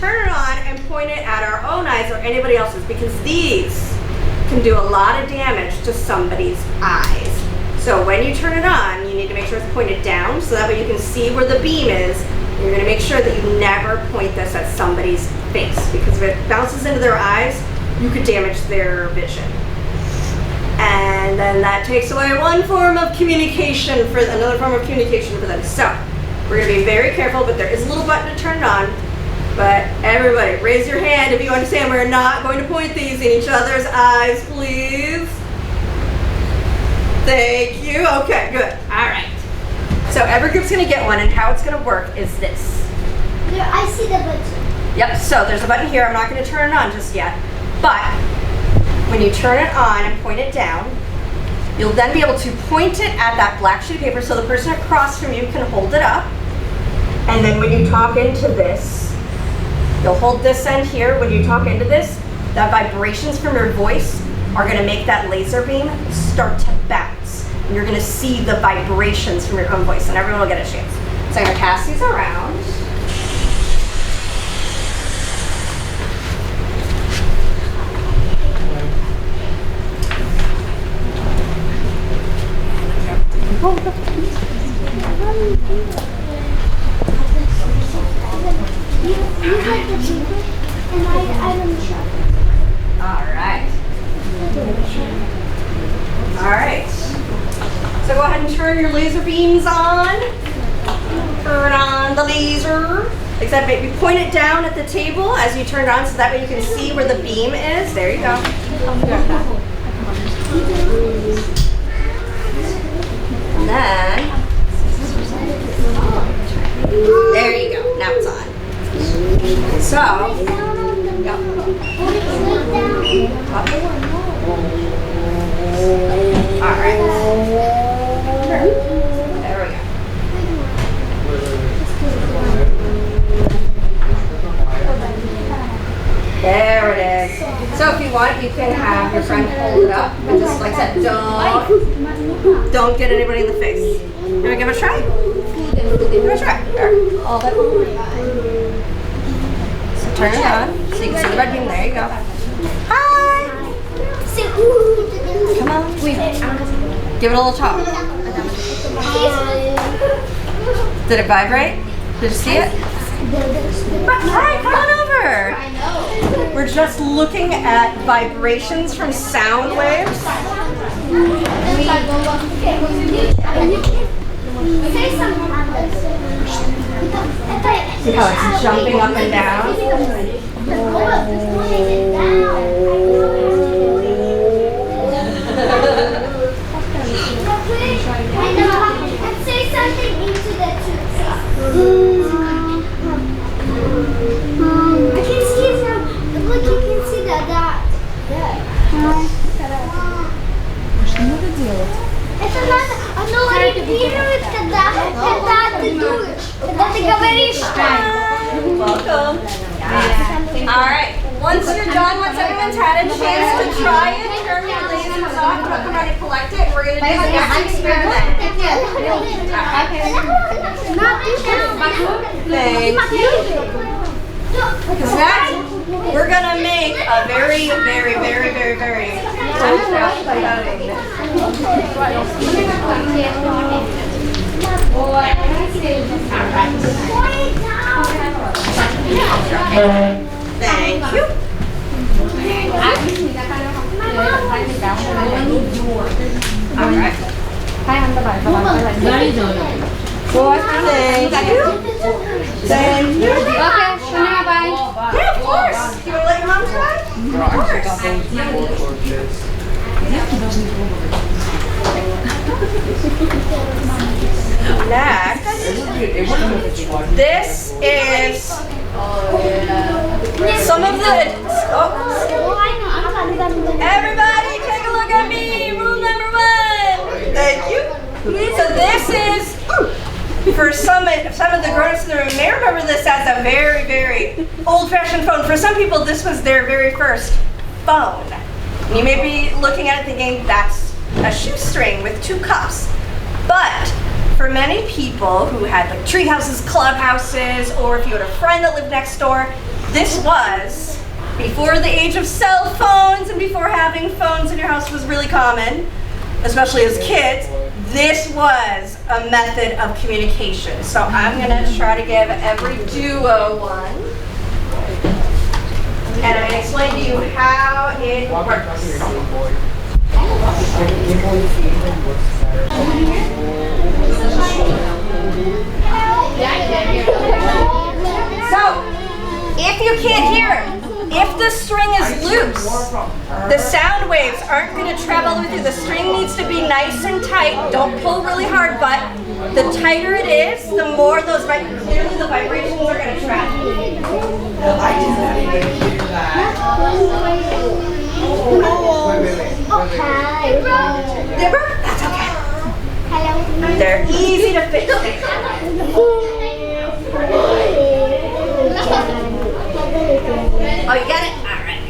turn it on and point it at our own eyes or anybody else's, because these can do a lot of damage to somebody's eyes. So when you turn it on, you need to make sure it's pointed down so that way you can see where the beam is. You're going to make sure that you never point this at somebody's face, because if it bounces into their eyes, you could damage their vision. And then that takes away one form of communication for another form of communication for them. So we're going to be very careful, but there is a little button to turn it on. But everybody, raise your hand if you understand we're not going to point these in each other's eyes, please. Thank you. Okay, good. All right. So every group's going to get one, and how it's going to work is this. There, I see the button. Yep, so there's a button here. I'm not going to turn it on just yet. But when you turn it on and point it down, you'll then be able to point it at that black sheet of paper so the person across from you can hold it up. And then when you talk into this, you'll hold this end here. When you talk into this, the vibrations from your voice are going to make that laser beam start to bounce. And you're going to see the vibrations from your own voice, and everyone will get a chance. So I'm going to pass these around. All right. So go ahead and turn your laser beams on. Turn on the laser. Except maybe point it down at the table as you turn it on so that way you can see where the beam is. There you go. And then, there you go. Now it's on. So, yep. All right. There we go. There it is. So if you want, you can have your friend hold it up and just like I said, don't get anybody in the face. You want to give it a try? Give it a try. All that. So turn it on so you can see the red beam. There you go. Hi. Come on. Give it a little talk. Did it vibrate? Did you see it? Hi, come on over. We're just looking at vibrations from sound waves. See how it's jumping up and down? And say something into the tube. I can see it from, look, you can see the dot. Это надо, оно реагирует, когда ты дуешь, когда ты говоришь. Welcome. All right. Once you're done, once everyone's had a chance to try it, turn your lasers off, put them ready to collect it. We're going to do the next experiment. Thank you. Because next, we're going to make a very old fashioned Thank you. All right. Thank you. Thank you. Yeah, of course. You want to let your mom try? Of course. Next, this is some of the. Everybody, take a look at me. Rule number 1. Thank you. So this is for some of the grown-ups in the room may remember this as a very old-fashioned phone. For some people, this was their very first phone. And you may be looking at it thinking that's a shoestring with 2 cups. But for many people who had like tree houses, clubhouses, or if you had a friend that lived next door, this was before the age of cell phones and before having phones in your house was really common, especially as kids. This was a method of communication. So I'm gonna try to give every duo one. And I'm gonna explain to you how it works. So, if you can't hear, if the string is loose, the sound waves aren't going to travel with you. The string needs to be nice and tight. Don't pull really hard, but the tighter it is, the more those clearly the vibrations are going to travel. I did not even hear that. That's okay. They're easy to fix. Oh, you got it? All right.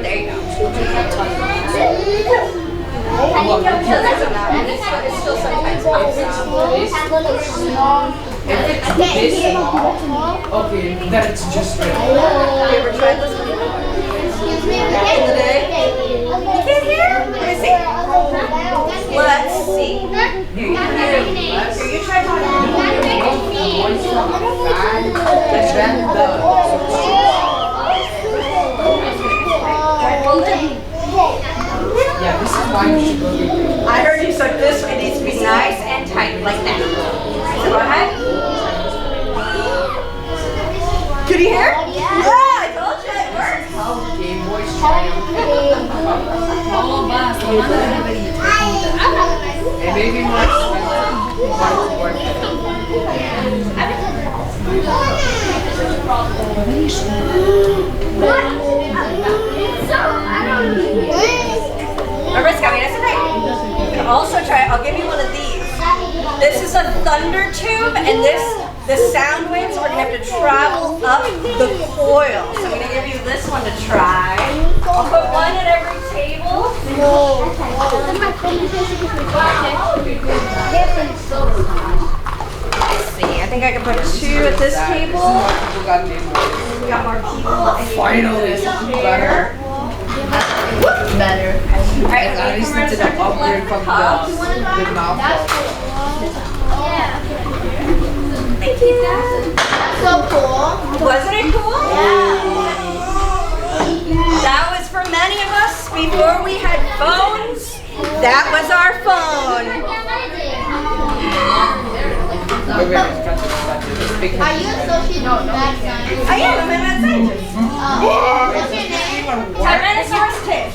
There you go. It's still sometimes pops out. If it's this small, okay, then it's just right. Have you ever tried this before? Back in the day? You can't hear? Let me see. Let's see. Here, you try talking. Yeah, this is why you should go get it. I heard you said this one needs to be nice and tight, like that. So go ahead. Could you hear? Yeah, I told you it works. How Game Boys triumph. And maybe more expensive, but it's worth it. Remember, it's got to be nice and tight. You can also try, I'll give you one of these. This is a thunder tube, and the sound waves are going to have to travel up the coil. So I'm going to give you this one to try. I'll put one at every table. Let's see, I think I can put two at this table. We got more people. Finally, better. Better. All right, At least it's an upgrade from the mouth. Thank you. So cool. Wasn't it cool? Yeah. That was for many of us before we had phones. That was our phone. Are you associated with that science? I am. I'm a mad scientist. What's your name? Tyrannosaurus Tish.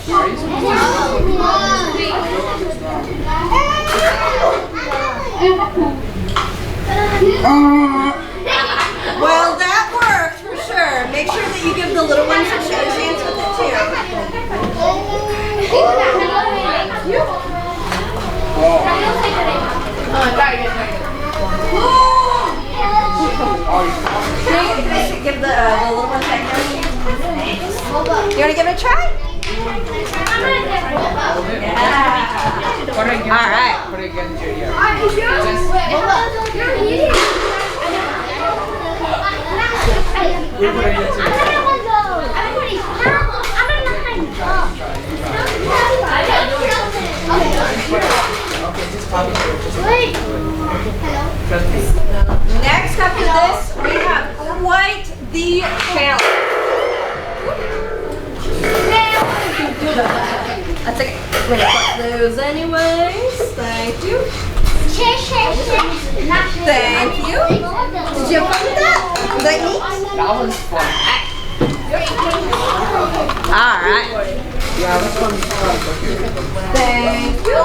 Well, that worked for sure. Make sure that you give the little ones a chance with it too. Give the little ones that chance. You want to give it a try? Yeah. All right. Put it against your ear. Next up to this, we have quite the challenge. That's okay. I'm gonna put those anyways. Thank you. Thank you. Did you have fun with that? Was that neat? That was fun. Alright. Yeah, this one's fun. Thank you.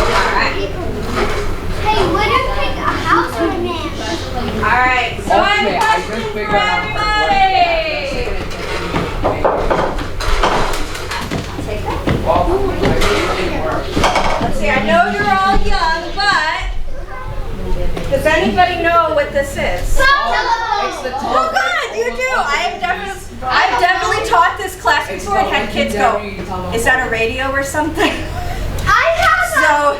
Alright. Hey, what if I pick a house for me? Alright, so I have Okay, I just questions for figured out everybody. Take that. Well, I really didn't work. Let's see, I know you're all young, but does anybody know what this is? It's the Oh good, you do. I've definitely taught this class before and had kids go, is that a radio or something? I So,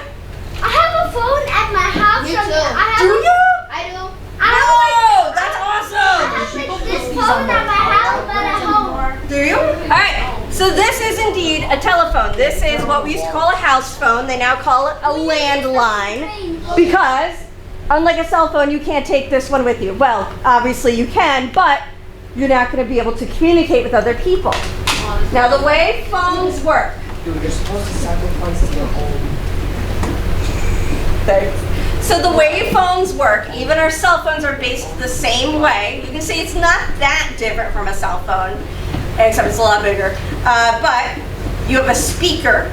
have a phone at my house. do you? I do. Oh, that's awesome. I have like indeed a telephone. This is what we used to call a house phone. They now call it a landline because, unlike a cell phone, you can't take this one with you. Well, obviously you can, but you're not going to be able to communicate with other people. Now, the way phones work. Dude, you're supposed to sacrifice your own. So the way phones work, even our cell phones are based the same way. You can see it's not that different from a cell phone, except it's a lot bigger. But you have a speaker,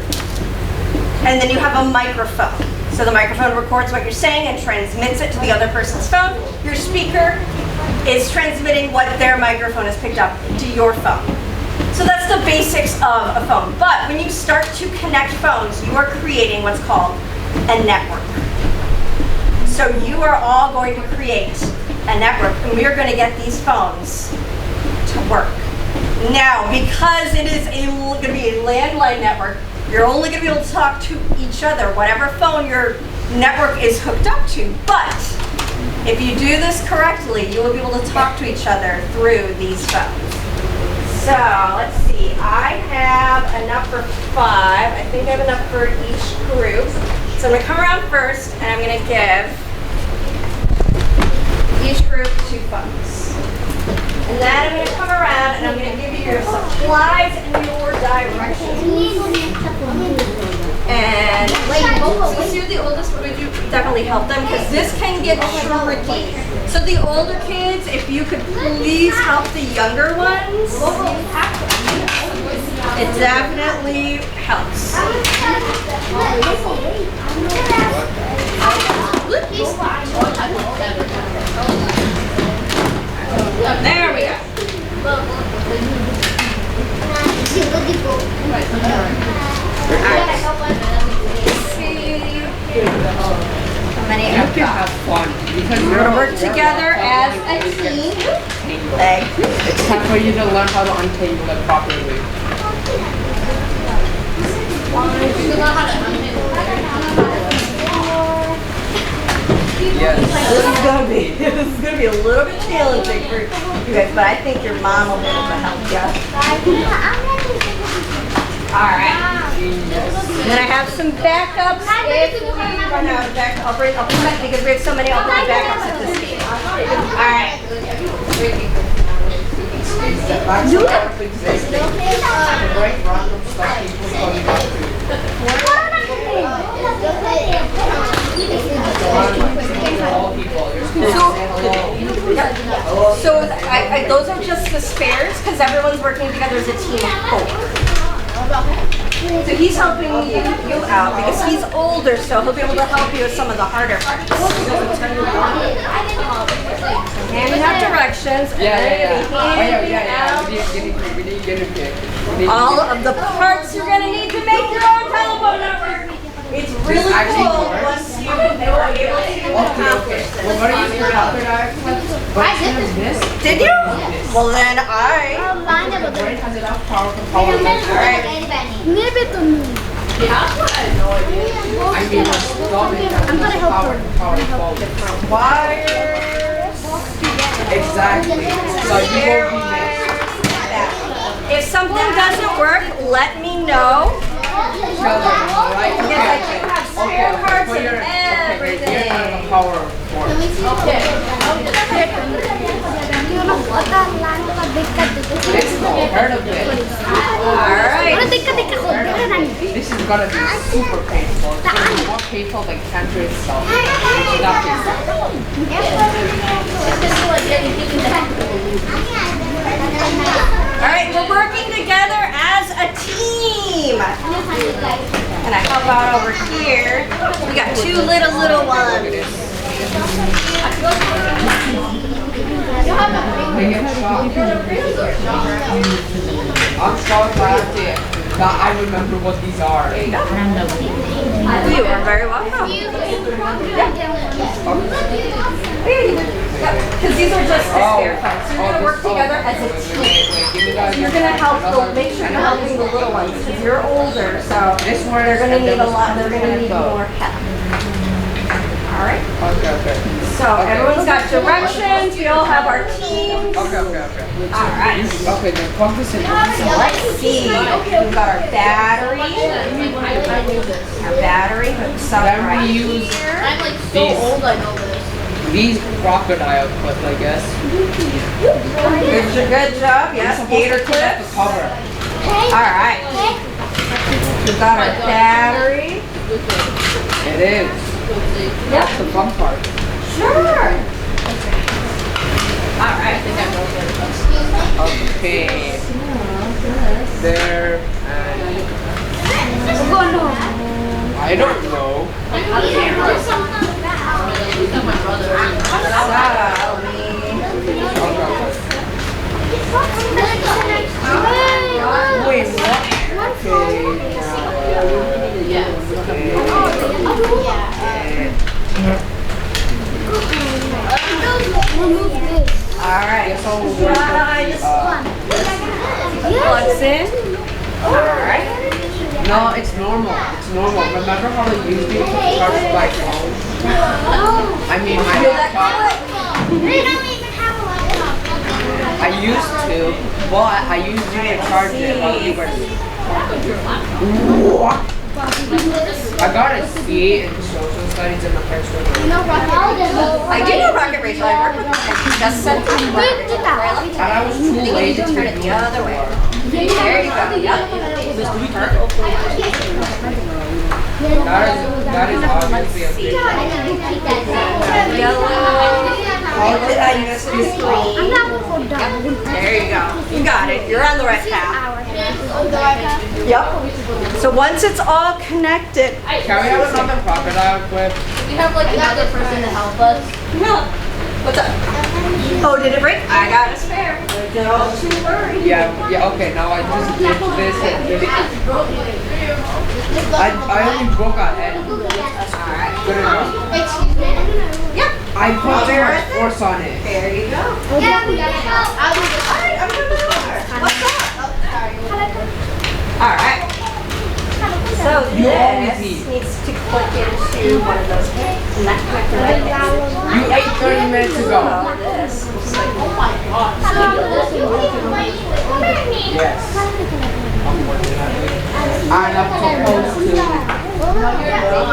and then you have a microphone. So the microphone records what you're saying and transmits it to the other person's phone. Your speaker is transmitting what their microphone has picked up to your phone. So that's the basics of a phone. But when you start to connect phones, you are creating what's called a network. So you are all going to create a network, and we are going to get these phones to work. Now, because it is going to be a landline network, you're only going to be able to talk to each other, whatever phone your network is hooked up to. But if you do this correctly, you will be able to talk to each other through these phones. So, let's see. I have enough for 5. I think I have enough for each group. So I'm going to come around first, and I'm going to give each group 2 phones. And then I'm going to come around and I'm going to give you your supplies and your directions. And since you're the oldest, what would you definitely help them? Because this can get tricky. So the older kids, if you could please help the younger ones, it definitely helps. There we go. How many You can have fun because we're going to work together as a team. It's time for you to learn how to untangle it properly. Yes. This is gonna be a little bit challenging for you guys, but I think your mom will be able to help you. All right. And then I have some backups. If we run out of backups, I'll put that because we have so many. I'll put the backups at this game. All right. So those are just the spares because everyone's working together as a team of 4. So he's helping you out because he's older, so he'll be able to help you with some of the harder parts. Handing out directions. All of the parts you're going to need to make your own telephone number. It's really cool once you are able to accomplish this. Well, what are you doing out there? Did you? Well, then I. The brain has enough power to power them. Alright. I mean, I'm gonna help her. Different wires. Exactly. So you won't be missed. If something doesn't work, let me know. Because I do have spare parts and everything. You're not the power force. It's not heard of it. Alright. This is gonna be super painful. It's gonna be more painful than cancer itself. It's not Alright, we're working together as a team. And I help out over here. We got 2 little ones. They get shocked. I'm so glad that I remember what these are. You are very welcome. Because these are just the spare parts. So you're going to work together as a team. So you're going to help, make sure you're helping the little ones because you're older. So they're going to need a lot, they're going to need more help. Alright? Okay. So So everyone's got directions. We all have our teams. Okay. All right. Okay, then plug this in. Let's see. We've got our battery. Our battery. Some Then right we use here. I'm like so old, I know this. these crocodile clips, I guess. Good job. Yes. Gator The clips. cover. All right. We've got our battery. It is. That's the fun part. Sure. All I right. think I know this. Okay. There and I don't know. My brother. Wait, what? Okay. All right. So we're Plugs in. All right. no, it's normal. It's normal. Remember how they used it to charge my phone? I mean, my laptop. I used to, but I used it to charge it while we were. I got a C in social studies in the first one. I do know Rocket Rachel. I worked with her. She just sent me Rocket Rachel for a long And time. I was too lazy to Turn it the other way. There you go. Yep. That is obviously a big one. Yellow. How did I miss this green? There you go. You got it. You're on the right path. Yep. So once it's all connected. Can we have another crocodile clip? We have like another person to help us. What's up? Oh, did it break? I got a spare. Don't you worry. Yeah, okay, now I just did this and this. I only broke a head. Alright. Good enough. Yep. I put too much force on it. There you go. Alright, I'm coming over. What's up? Alright. So You always this eat. needs to click into one of those connector right there. You ate 30 minutes ago. This. Oh my god. Yes. I'm working on it. I'm not supposed to.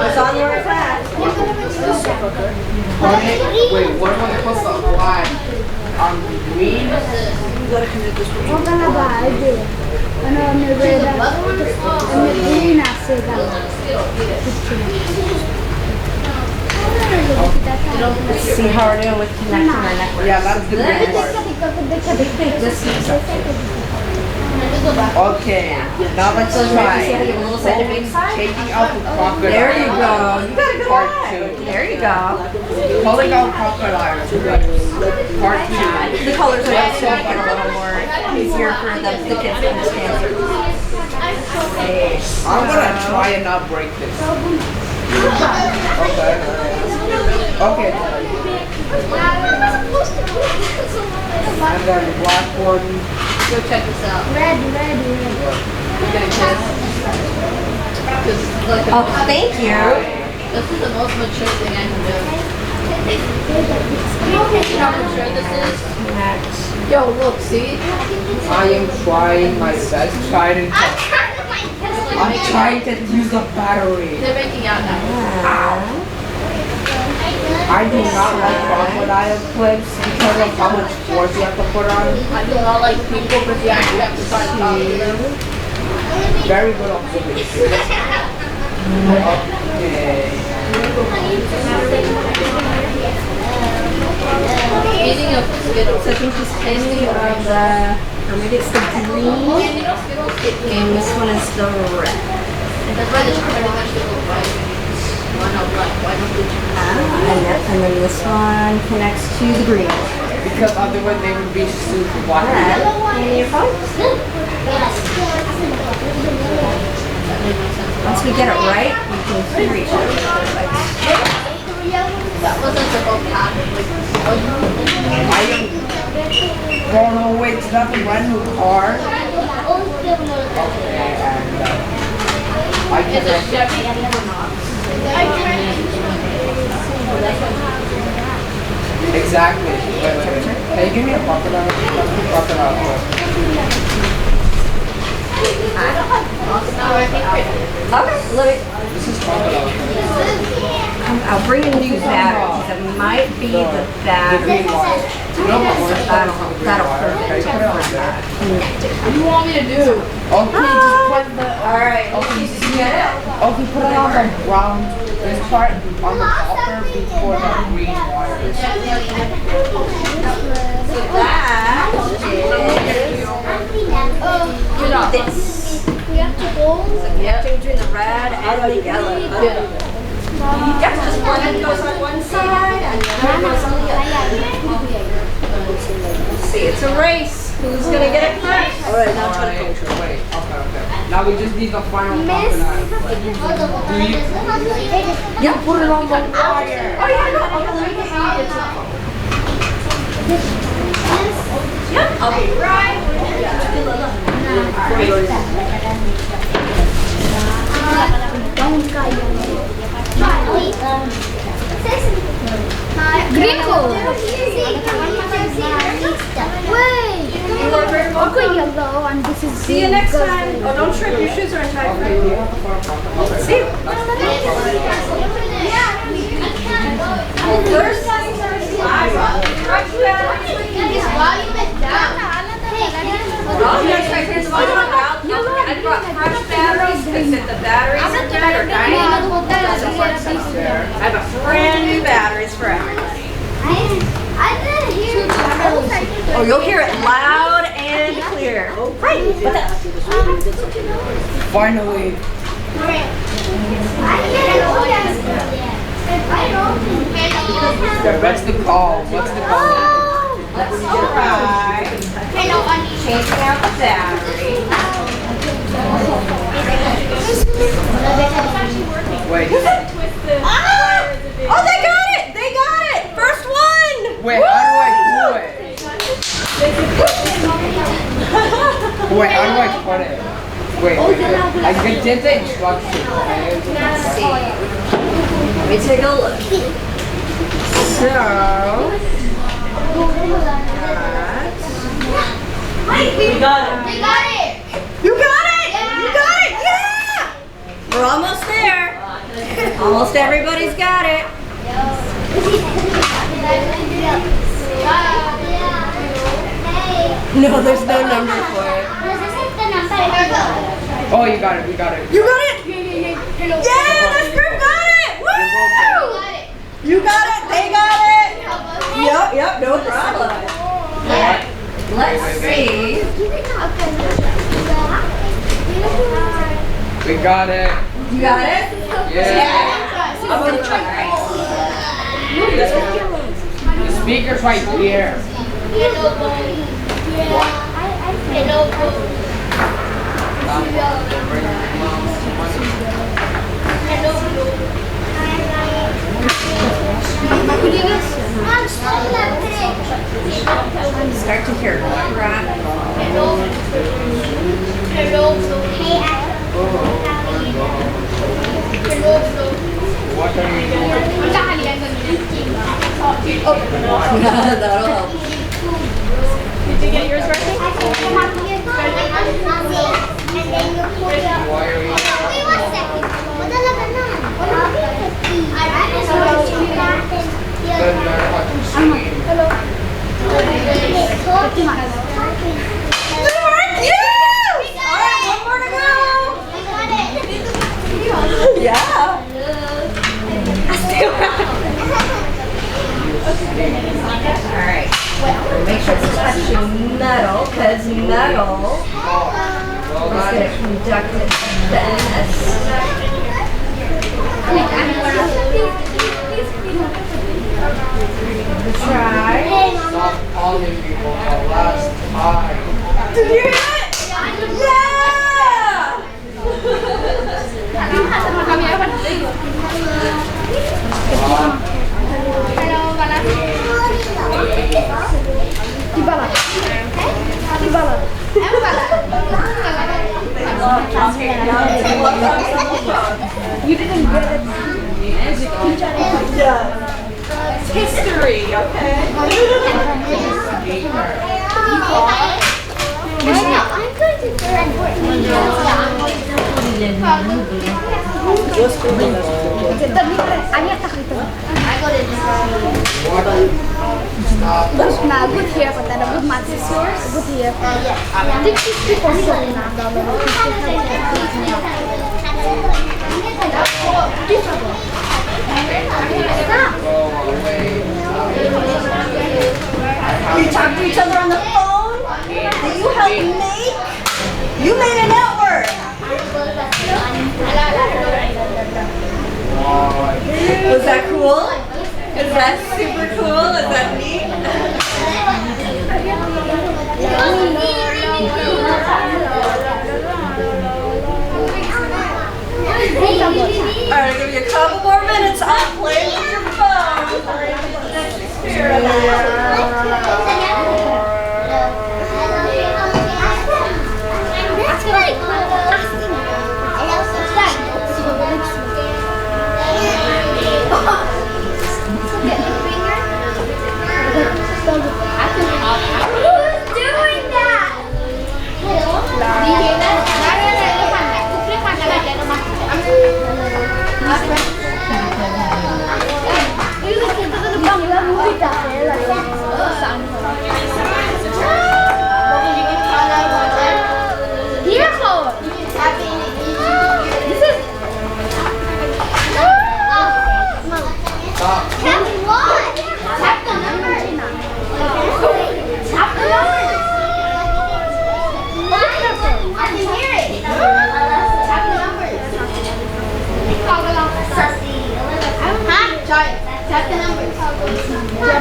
It's on your path. Wait, what am I supposed to apply? On green? See how we're doing with connecting our network. Yeah, that's the green part. Okay, now let's try. Taking out the crocodile. There you go. You got a good Part eye. 2. There you go. Pulling out crocodile. Part 2. The colors are also make it a little more easier for the kids to understand. I'm gonna try and not break this. Okay. Okay. And then the black one. Go check this out. Red. We're gonna kiss. Like Oh, thank you. This is the most mature thing I can do. You know how mature this is? Yo, look, see? I am trying my best. I'm trying to use the battery. They're making out now. I do not like crocodile clips because of how much force you have to put on. I do not like people because you actually have to try to talk to them. Very good observation. Okay. Eating of Skittles. So I think he's tasting of the, or maybe it's the green, and this one is the red. That's why the chocolate vegetables white. Why not black? Why not blue? And then this one connects to the green. Because otherwise they would be super Red. watery. And your phone? Once we get it right, we can hear each other. That wasn't the whole pattern. I am. Oh no, wait, is that the brand new car? Okay, and I It's a can. Chevy Equinox. Exactly. Wait. Hey, give me a crocodile. Crocodile. Okay, let me. This is crocodile. I'll bring in new batteries. It might be the battery. That'll perfect. What do you want me to do? Okay, just put the. Alright, Okay, put it on the brown. This part on the copper before the green wires. so that is this. We have to go. Yep, between the red and the yellow. Yep, just one goes on one side and the other goes on the other. See, it's a race. Who's gonna get it first? Alright, now try to control. Wait, okay. Now we just need the final crocodile. Yep, put it on the wire. Oh yeah, no, okay, let me get Yep, I'll be right Gringo. Wait. Okay, yellow, and this is. See you next time. Oh, don't trip. Your shoes are untied for you. See you. First, I brought fresh batteries. I said the batteries are better, right? I have a brand new batteries for everybody. I didn't hear. Oh, you'll hear it loud and clear. Right. Finally. What's the call? What's the call? Let's try changing out the battery. Wait. Oh, they got it! They got it! First one! Wait, how do I do it? Wait, how do I put it? Wait. I did the instructions. Let's see. Let me take a look. So, we got it. We got it. You got it! You got it! Yeah! We're almost there. Almost everybody's got it. No, there's no number for it. Oh, you got it. We got it. You got it? Yeah, this group got it! Woo! You got it, they got it! Yep, no problem. Let's see. We got it. You got it? Yeah. I'm gonna try. The speaker's right here. Start to hear crap. What are you doing? That'll help. Did you get yours working? Why are you? Doesn't matter what you see. Yes! Alright, one more to go. Yeah. Alright. Make sure it's touching metal, because metal is going to conduct it best. Try. Stop calling people the last time. Did you hear it? Yeah! You didn't get it. Yeah. history, okay? I'm going to good here, but then a good match is yours. Good here. Yeah. This is people We talk to each other on the phone that you helped make. You made a network. Was that cool? Is that super cool? Is that neat? Alright, I'll give you a couple more minutes. I'll play with your phone. Next experiment. Tap the numbers. Let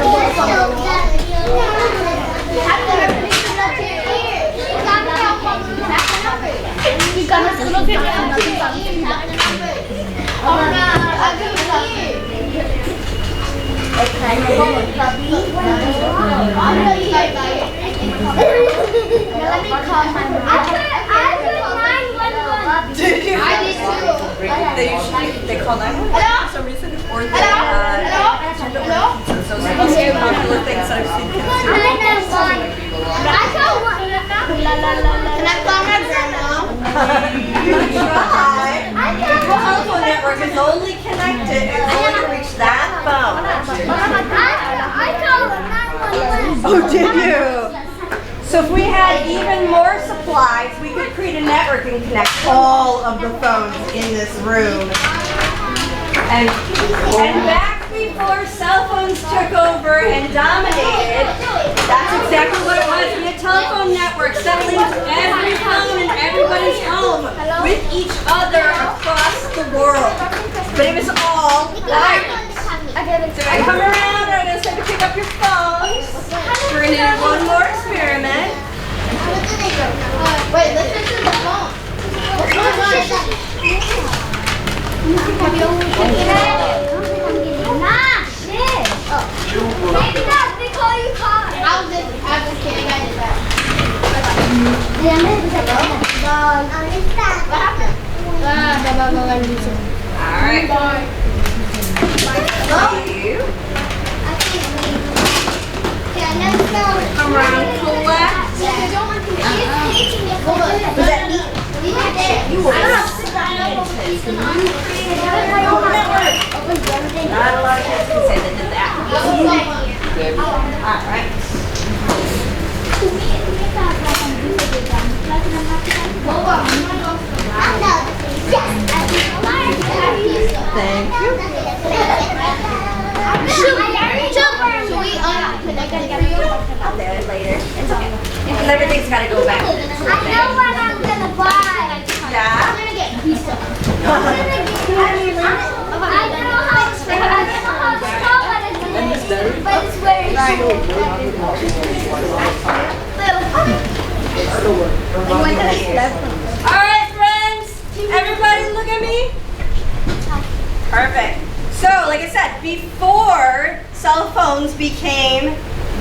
me call my mom. I put 911. Did you? I did too. They call 911 for some reason, or they so some popular things that I've seen kids do. I call one. Can I call my grandma? You try. The telephone network is only connected in order to reach that phone. I call 911. Oh, did you? So if we had even more supplies, we could create a network and connect all of the phones in this room. And back before cell phones took over and dominated, that's exactly what it was. We had telephone networks that linked every phone in everybody's home with each other across the world. But it was all wireless. So I come around, I'm going to say to pick up your phones. We're going to do one more experiment. Wait, let's listen to the phone. Nah, shit. Maybe not. They call you car. I was kidding. I did that. What happened? All right. You come around, collect. Was that neat? You were not a lot of kids can say they did that. All right. Thank you. I'll do it later. It's okay. Because everything's got to go back. I know what I'm gonna buy. Yeah? I'm gonna get pizza. I don't know how it's called, but it's very All right, friends. Everybody look at me. Perfect. So, like I said, before cell phones became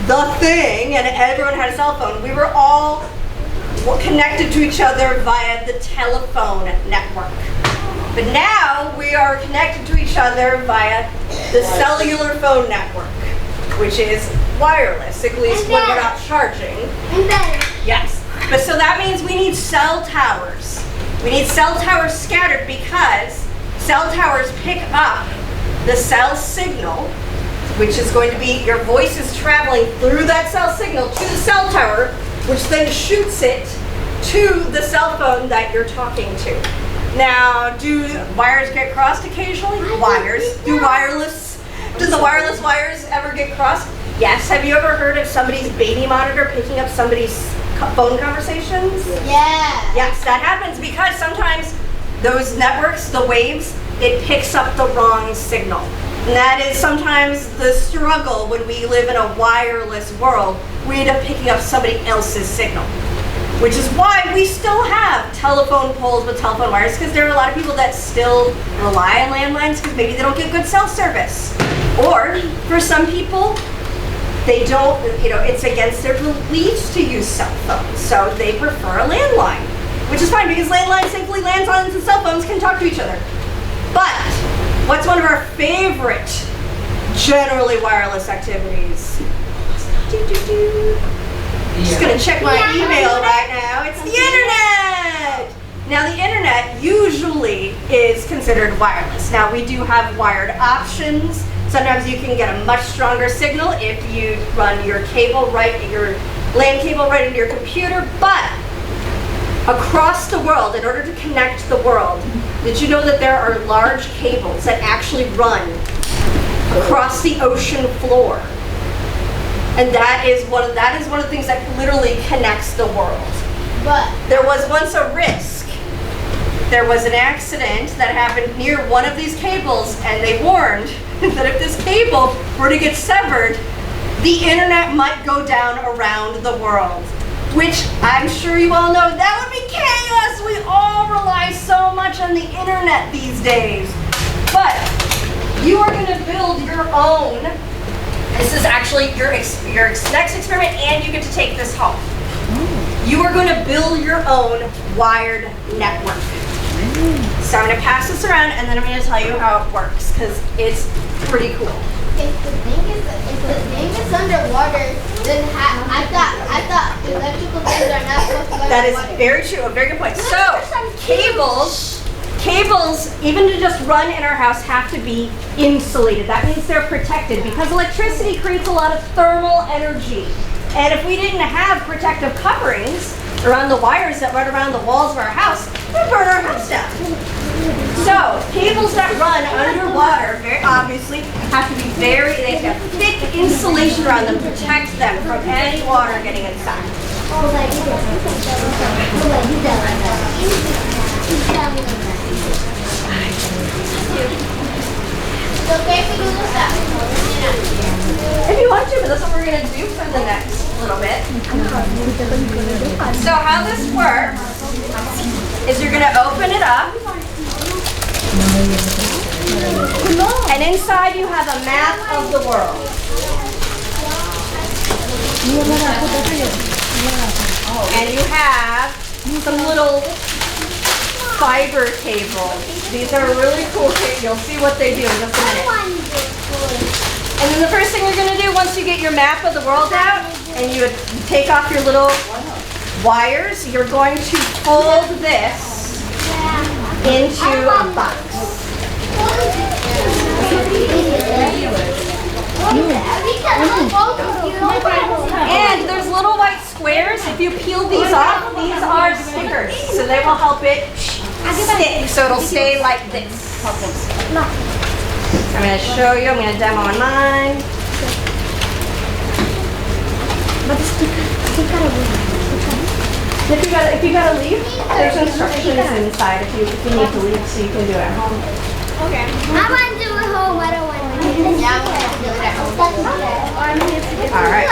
the thing and everyone had a cell phone, we were all connected to each other via the telephone network. But now we are connected to each other via the cellular phone network. which is wireless, at least when we're not charging. And better. Yes, but so that means we need cell towers. We need cell towers scattered because cell towers pick up the cell signal, which is going to be your voice is traveling through that cell signal to the cell tower, which then shoots it to the cell phone that you're talking to. Now, do wires get crossed occasionally? Wires. Do the wireless wires ever get crossed? Yes. Have you ever heard of somebody's baby monitor picking up somebody's phone conversations? Yeah. Yes, that happens because sometimes those networks, the waves, it picks up the wrong signal. And that is sometimes the struggle when we live in a wireless world. We end up picking up somebody else's signal. Which is why we still have telephone poles with telephone wires, because there are a lot of people that still rely on landlines because maybe they don't get good cell service. Or for some people, they don't, it's against their beliefs to use cell phones, so they prefer a landline, which is fine because landlines, thankfully, landlines and cell phones can talk to each other. But what's one of our favorite generally wireless activities? Just gonna check my email right now. It's the internet! Now the internet usually is considered wireless. Now we do have wired options. Sometimes you can get a much stronger signal if you run your cable your LAN cable right into your computer, but across the world, in order to connect the world, did you know that there are large cables that actually run across the ocean floor? And that is one of the things that literally connects the world. But There was once a risk. There was an accident that happened near one of these cables, and they warned that if this cable were to get severed, the internet might go down around the world. Which I'm sure you all know, that would be chaos. We all rely so much on the internet these days. But you are going to build your own. This is actually your next experiment, and you get to take this home. You are going to build your own wired network. So I'm going to pass this around, and then I'm going to tell you how it works, because it's pretty cool. if the thing is underwater, then I thought electrical things are not supposed to go That is underwater. very true, a very good point. So, cables, even to just run in our house, have to be insulated. That means they're protected because electricity creates a lot of thermal energy. And if we didn't have protective coverings around the wires that run around the walls of our house, we'd burn our house down. So, cables that run underwater, very obviously, have to be they have thick insulation around them to protect them from any water getting inside. If you want to, but that's what we're going to do for the next little bit. So how this works is you're going to open it up. And inside you have a map of the world. And you have some little fiber cables. These are really cool. You'll see what they do in just a minute. And then the first thing you're going to do once you get your map of the world out and you take off your little wires, you're going to fold this into a box. And there's little white squares. If you peel these off, these are stickers. So they will help it stick. So it'll stay like this. I'm going to show you. I'm going to demo on mine. If you gotta leave, there's instructions inside if you need to leave, so you can do it at home. Okay. I want to do it home. I don't want to do it. Yeah, I want to do it at home. All right.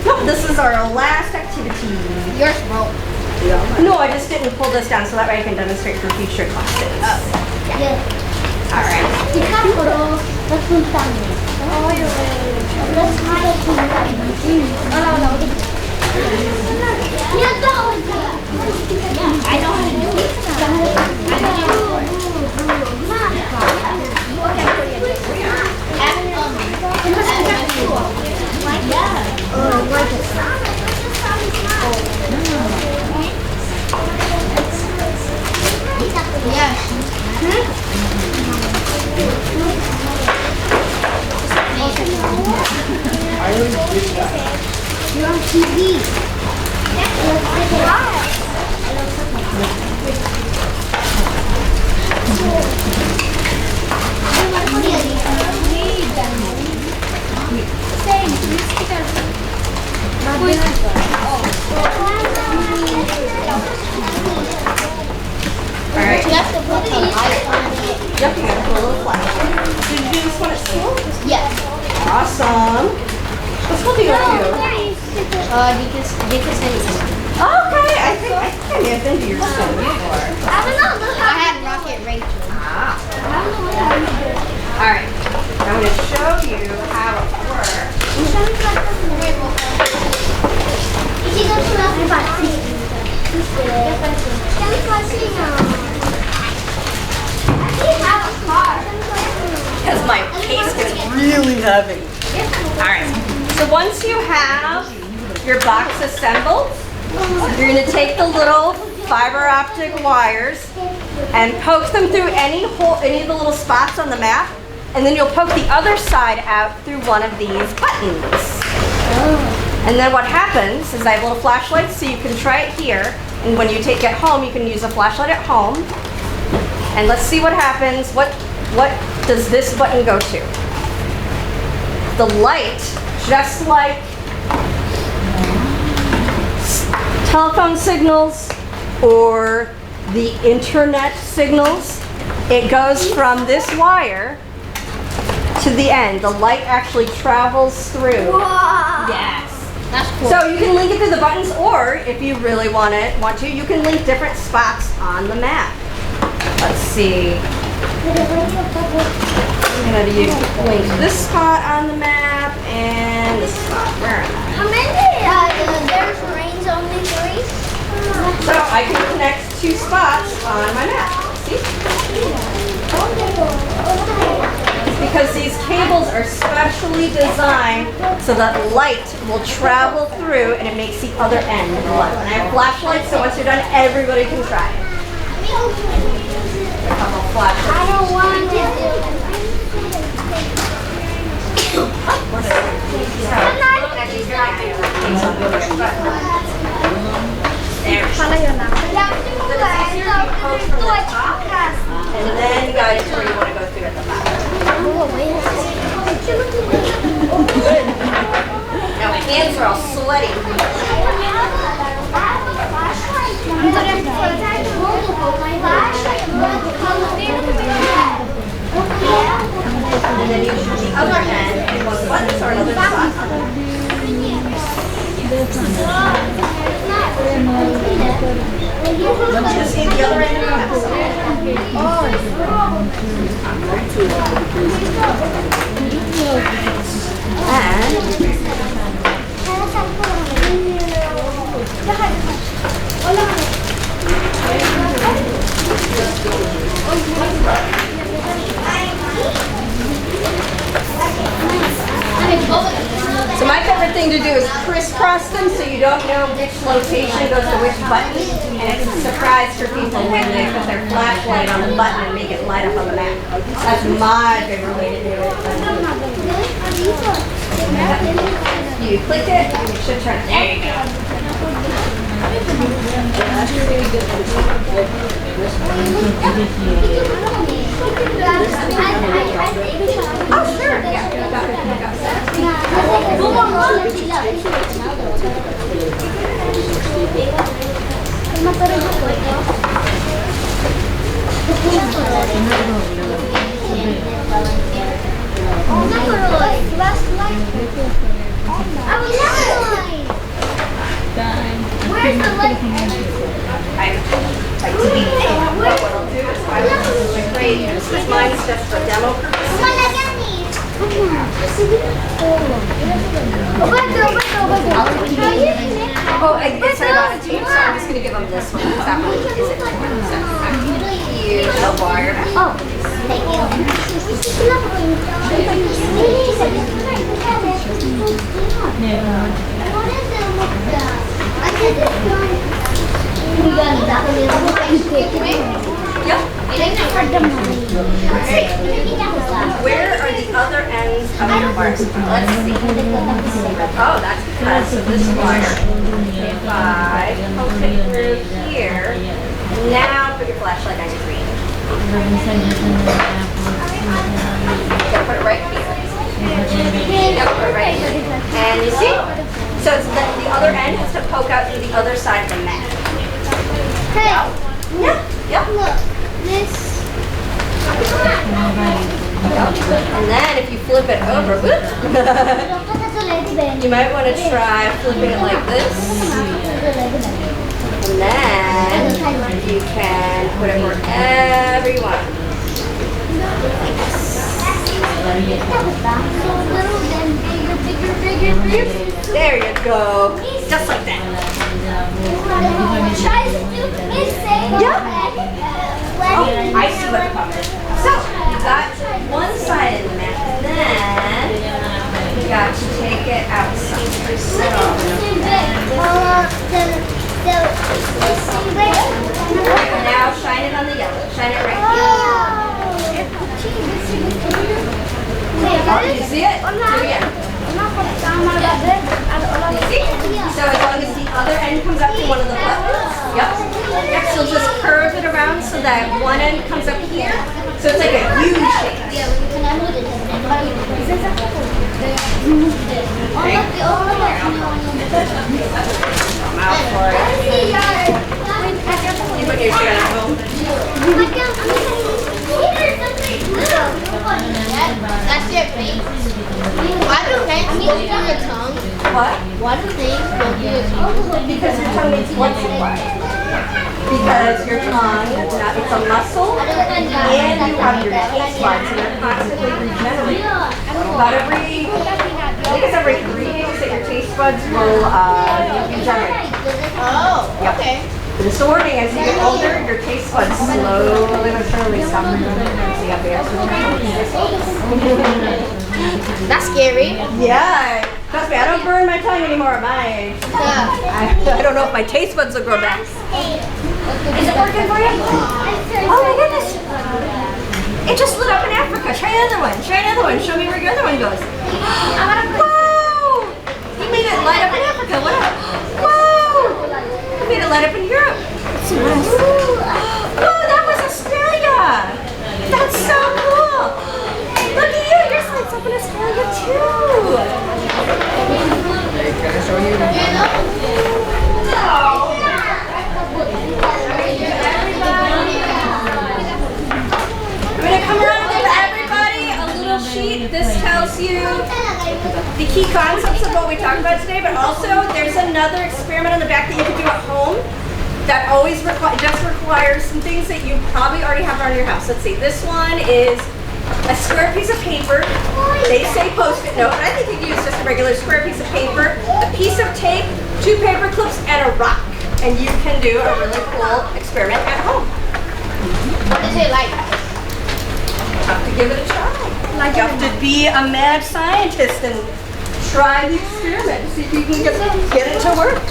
No, this is our last activity. Yours broke. No, I just didn't pull this down so that way I can demonstrate for future classes. Yeah. All right. I know how to do it. You're on TV. Alright. You have to put the light on it. Yep, you gotta put a little flashlight. Did you do this one at school? Yes. Awesome. What school do you go to? You can send it. Okay, I think I may have been to your school before. I don't know. I had Rocket Rachel. Ah. Alright. I'm going to show you how it works. Because my case gets really heavy. Alright. So once you have your box assembled, you're going to take the little fiber optic wires and poke them through any hole, any of the little spots on the map, and then you'll poke the other side out through one of these buttons. And then what happens is I have little flashlights, so you can try it here, and when you get home, you can use a flashlight at home. And let's see what happens. What does this button go to? The light, just like telephone signals or the internet signals, it goes from this wire to the end. The light actually travels through. Wow. Yes. That's cool. So you can link it to the buttons, or if you really want to, you can link different spots on the map. Let's see. I'm gonna link this spot on the map and this spot. Where am I? How many? There's range only 3. So I can connect 2 spots on my map. See? Because these cables are specially designed so that light will travel through and it makes the other end glow. And I have flashlights, so once you're done, everybody can try it. A couple flashlights. I don't want to do And then you guys where you want to go through at the back. Now my hands are all sweaty. And then you use the other end and one button or another spot. Just see the other end of the map. So my favorite thing to do is crisscross them so you don't know which location goes to which button, and it's a surprise for people when they put their flashlight on the button and make it light up on the map. That's my favorite way to do it. You click it, and it should turn. There you go. Oh, sure. Yeah. Where's the light? What I'll do is I will use my graders. Mine's just for demo purposes. Oh, it's not on a tape, so I'm just going to give them this one. That one isn't important. So I'm going to use a wire. Oh, thank Yep. Where are the other ends of your wires. Let's see. Oh, that's because of this wire. If I poke it through here, now put your flashlight on your green. Gonna put it right here. Yep, put it right here. And you see? So it's the other end has to poke out to the other side of the mat. Hey, Yeah. Yep. look, this. And then if you flip it over, whoops, you might want to try flipping it like this. And then you can put it wherever you want. There you go. Just like that. Yeah. Oh, I see what the problem is. So, you got one side in the mat, then you got to take it outside. So, now shine it on the yellow. Shine it right here. Oh, you see it? Do it again. You see? So as long as the other end comes up to one of the buttons. Yep. Yep, so just curve it around so that one end comes up here. So it's like a U shape. I'm out for it. You put your shoe on. That's your face. Why do things go through your tongue? What? Why do things go through your tongue? Because your tongue needs blood supply. Because your tongue, it's a muscle, and you have your taste buds, and they're constantly regenerating. About every, I think it's every 3 days that your taste buds will regenerate. Oh, Yep. okay. This morning, as you get older, your taste buds slowly but surely stop regenerating. So you have to exercise. That's scary. Yeah. Trust me, I don't burn my tongue anymore at my age. I don't know if my taste buds will grow back. Is it working for you? Oh my goodness. It just lit up in Africa. Try another one. Try another one. Show me where your other one goes. Wow! You made it light up in Africa. What up? Wow! You made it light up in Europe. Whoa, that was Australia. That's so cool. Look at you. Yours lights up in Australia too. Can I show you? I'm going to come around and give everybody a little sheet. This tells you the key concepts of what we talked about today, but also there's another experiment on the back that you can do at home that always just requires some things that you probably already have around your house. Let's see, this one is a square piece of paper. They say Post-it note, but I think you can use just a regular square piece of paper, a piece of tape, 2 paper clips, and a rock. And you can do a really cool experiment at home. What is it like? Have to give it a try. You have to be a mad scientist and try the experiment. See if you can get it to work.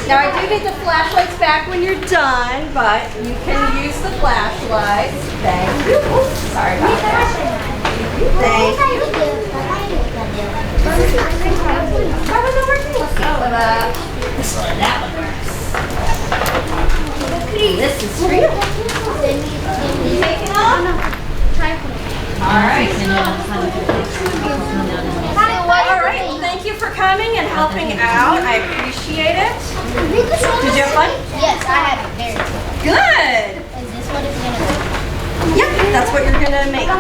Now I do need the flashlights back when you're done, but you can use the flashlights. Thank you. Oops, sorry about that. Thank you. Why was it working? Let's see. This one, that one works. This is for you. You take it off? Alright. Alright, well, thank you for coming and helping out. I appreciate it. Did you have fun? Yes, I had it very good. Good. Is this what it's gonna be? Yep, that's what you're gonna make. So,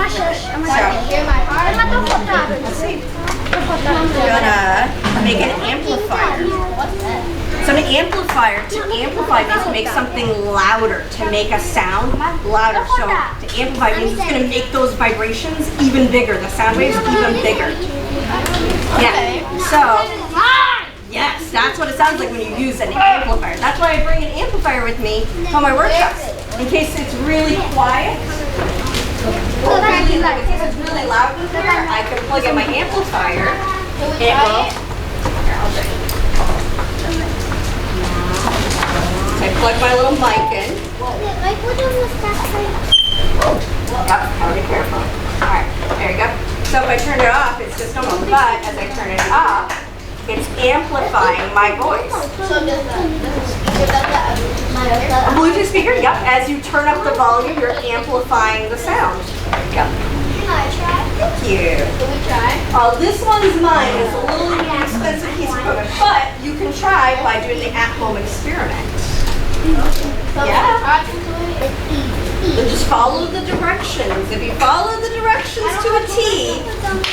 hear my heart. Let's see. You're gonna make an amplifier. What's that? So an amplifier, to amplify means to make something louder, to make a sound louder. So to amplify means it's going to make those vibrations even bigger, the sound waves even bigger. Yeah. So, yes. That's what it sounds like when you use an amplifier. That's why I bring an amplifier with me on my workshops. In case it's really quiet. Or really loud. In case it's really loud in here, I can plug in my amplifier. And it will. Here, I'll show you. I plug my little mic in. Like, what does this stuff say? Yep, I'll be careful. Alright, there you go. So if I turn it off, it's just normal. But as I turn it up, it's amplifying my voice. So does the speaker does that? A Bluetooth speaker, yep. As you turn up the volume, you're amplifying the sound. Yep. Can I try? Thank you. Can we try? Oh, this one's mine. It's a little expensive piece of equipment, but you can try by doing the at-home experiment. So Yeah. try to do it. It's easy. So just follow the directions. If you follow the directions to a T,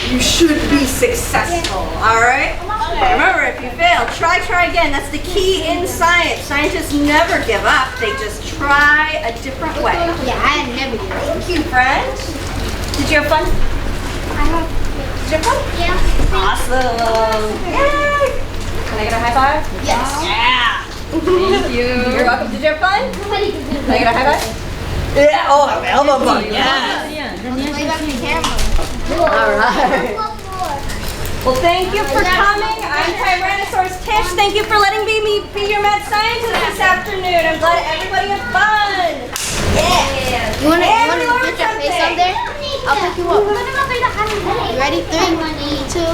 you should be successful. All right? Remember, if you fail, try again. That's the key in science. Scientists never give up. They just try a different way. Yeah, I never do it. Thank you, friend. Did you have fun? Did you have fun? Yeah. Awesome. Yay! Can I get a high five? Yes. Yeah. Thank you. You're welcome. Did you have fun? Can I get a high five? Yeah. Oh, elbow bump. Yeah. Play back the camera. All right. Well, thank you for coming. I'm Tyrannosaurus Tish. Thank you for letting me be your mad scientist this afternoon. I'm glad everybody had fun. Yeah. You wanna And we get learned your face something. up there? I'll pick you up. You ready? 3, 2.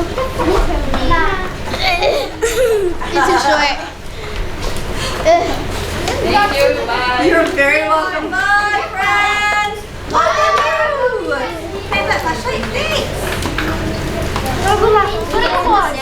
It's too short. Thank you. Bye. You're very welcome. Bye, friends. Woohoo! Hey, that flashlight. Thanks. Put it on.